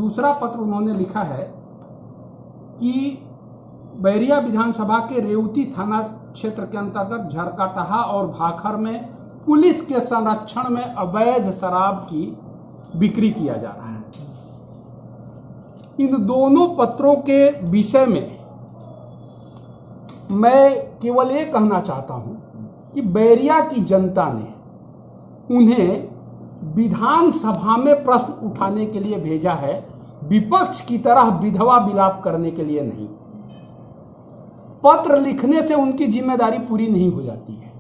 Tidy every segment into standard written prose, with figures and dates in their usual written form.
दूसरा पत्र उन्होंने लिखा है कि बैरिया विधानसभा के रेवती थाना क्षेत्र के अंतर्गत झरकाटहा और भाखर में पुलिस के संरक्षण में अवैध शराब की बिक्री किया जा रहा है। इन दोनों पत्रों के विषय में मैं केवल ये कहना चाहता हूं कि बैरिया की जनता ने उन्हें विधानसभा में प्रश्न उठाने के लिए भेजा है, विपक्ष की तरह विधवा विलाप करने के लिए नहीं। पत्र लिखने से उनकी जिम्मेदारी पूरी नहीं हो जाती है।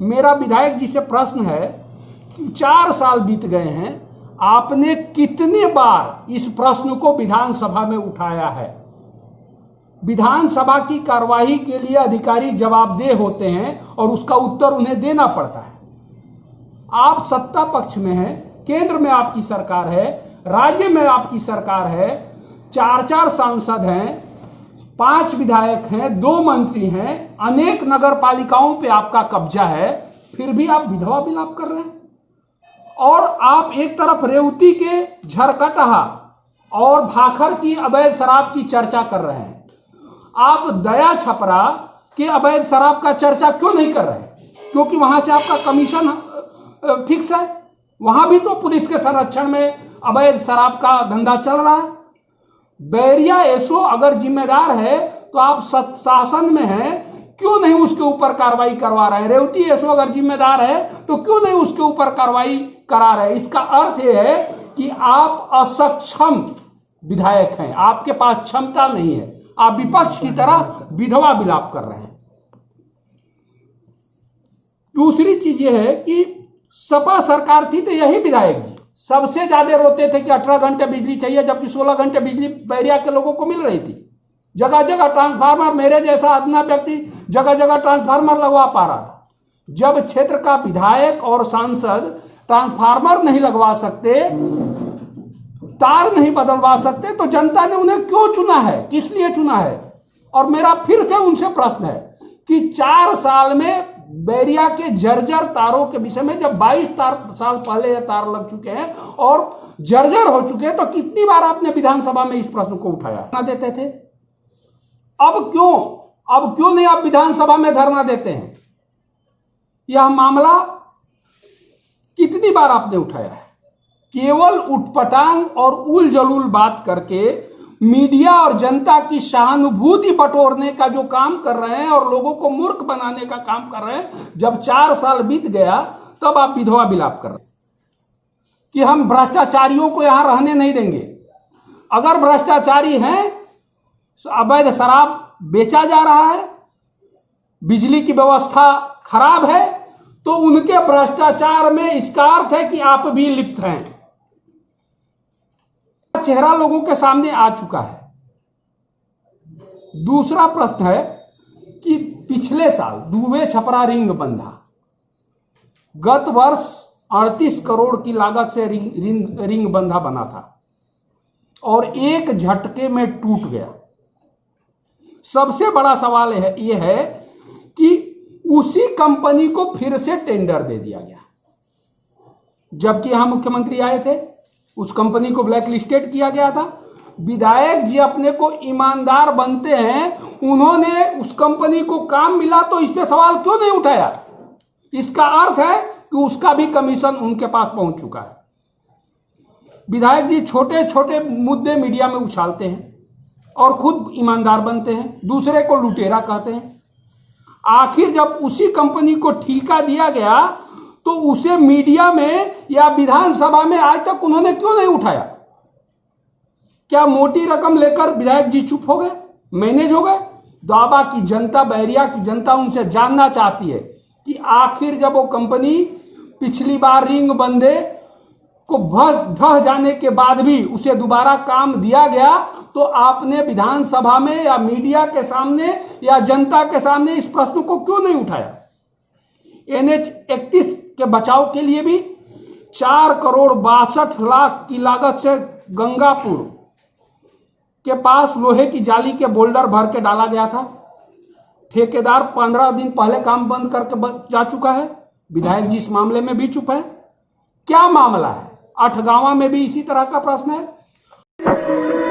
मेरा विधायक जी से प्रश्न है कि 4 साल बीत गए हैं, आपने कितने बार इस प्रश्न को विधानसभा में उठाया है? विधानसभा की कार्यवाही के लिए अधिकारी जवाबदेह होते हैं और उसका उत्तर उन्हें देना पड़ता है। आप सत्ता पक्ष में हैं, केंद्र में आपकी सरकार है, राज्य में आपकी सरकार है, 4 सांसद हैं, 5 विधायक हैं, 2 मंत्री हैं, अनेक नगर पालिकाओं पे आपका कब्जा है, फिर भी आप विधवा विलाप कर रहे हैं। और आप एक तरफ रेवती के झरकाटहा और भाखर की अवैध शराब की चर्चा कर रहे हैं, आप दया छपरा के अवैध शराब का चर्चा क्यों नहीं कर रहे? क्योंकि वहां से आपका कमीशन फिक्स है, वहां भी तो पुलिस के संरक्षण में अवैध शराब का धंधा चल रहा है। बैरिया एसओ अगर जिम्मेदार है तो आप शासन में हैं, क्यों नहीं उसके ऊपर कार्रवाई करवा रहे हैं? रेवती एसओ अगर जिम्मेदार है तो क्यों नहीं उसके ऊपर कार्रवाई करा रहे हैं? इसका अर्थ यह है कि आप असक्षम विधायक हैं, आपके पास क्षमता नहीं है, आप विपक्ष की तरह विधवा विलाप कर रहे हैं। दूसरी चीज यह है कि सपा सरकार थी तो यही विधायक जी सबसे ज्यादा रोते थे कि 18 घंटे बिजली चाहिए, जबकि 16 घंटे बिजली बैरिया के लोगों को मिल रही थी। जगह जगह ट्रांसफार्मर, मेरे जैसा अदना व्यक्ति जगह जगह ट्रांसफार्मर लगवा पा रहा था। जब क्षेत्र का विधायक और सांसद ट्रांसफार्मर नहीं लगवा सकते, तार नहीं बदलवा सकते, तो जनता ने उन्हें क्यों चुना है, किस लिए चुना है? और मेरा फिर से उनसे प्रश्न है कि 4 साल में बैरिया के जर्जर तारों के विषय में, जब 22 साल पहले ये तार लग चुके हैं और जर्जर हो चुके हैं, तो कितनी बार आपने विधानसभा में इस प्रश्न को उठाया? ना देते थे, अब क्यों नहीं आप विधानसभा में धरना देते हैं? यह मामला कितनी बार आपने उठाया है? केवल उटपटांग और उल जलूल बात करके मीडिया और जनता की सहानुभूति बटोरने का जो काम कर रहे हैं और लोगों को मूर्ख बनाने का काम कर रहे हैं। जब 4 साल बीत गया तब आप विधवा विलाप कर रहे हैं कि हम भ्रष्टाचारियों को यहां रहने नहीं देंगे। अगर भ्रष्टाचारी हैं, अवैध शराब बेचा जा रहा है, बिजली की व्यवस्था खराब है, तो उनके भ्रष्टाचार में इसका अर्थ है कि आप भी लिप्त हैं। चेहरा लोगों के सामने आ चुका है। दूसरा प्रश्न है कि पिछले साल दुबे छपरा रिंग बंधा, गत वर्ष 38 करोड़ की लागत से रिंग बंधा बना था और एक झटके में टूट गया। सबसे बड़ा सवाल यह है कि उसी कंपनी को फिर से टेंडर दे दिया गया, जबकि यहां मुख्यमंत्री आए थे, उस कंपनी को ब्लैक लिस्टेड किया गया था। विधायक जी अपने को ईमानदार बनते हैं, उन्होंने उस कंपनी को काम मिला तो इस पे सवाल क्यों नहीं उठाया? इसका अर्थ है कि उसका भी कमीशन उनके पास पहुंच चुका है। विधायक जी छोटे छोटे मुद्दे मीडिया में उछालते हैं और खुद ईमानदार बनते हैं, दूसरे को लुटेरा कहते हैं। आखिर जब उसी कंपनी को ठेका दिया गया तो उसे मीडिया में या विधानसभा में आज तक उन्होंने क्यों नहीं उठाया? क्या मोटी रकम लेकर विधायक जी चुप हो गए, मैनेज हो गए? द्वाबा की जनता, बैरिया की जनता उनसे जानना चाहती है कि आखिर जब वो कंपनी पिछली बार रिंग बंधे को ढह जाने के बाद भी उसे दोबारा काम दिया गया, तो आपने विधानसभा में या मीडिया के सामने या जनता के सामने इस प्रश्न को क्यों नहीं उठाया? NH 31 के बचाव के लिए भी 4 करोड़ 62 लाख की लागत से गंगापुर के पास लोहे की जाली के बोल्डर भर के डाला गया था। ठेकेदार 15 दिन पहले काम बंद करके जा चुका है। विधायक जी इस मामले में भी चुप है। क्या मामला है? अठगांवा में भी इसी तरह का प्रश्न है। है।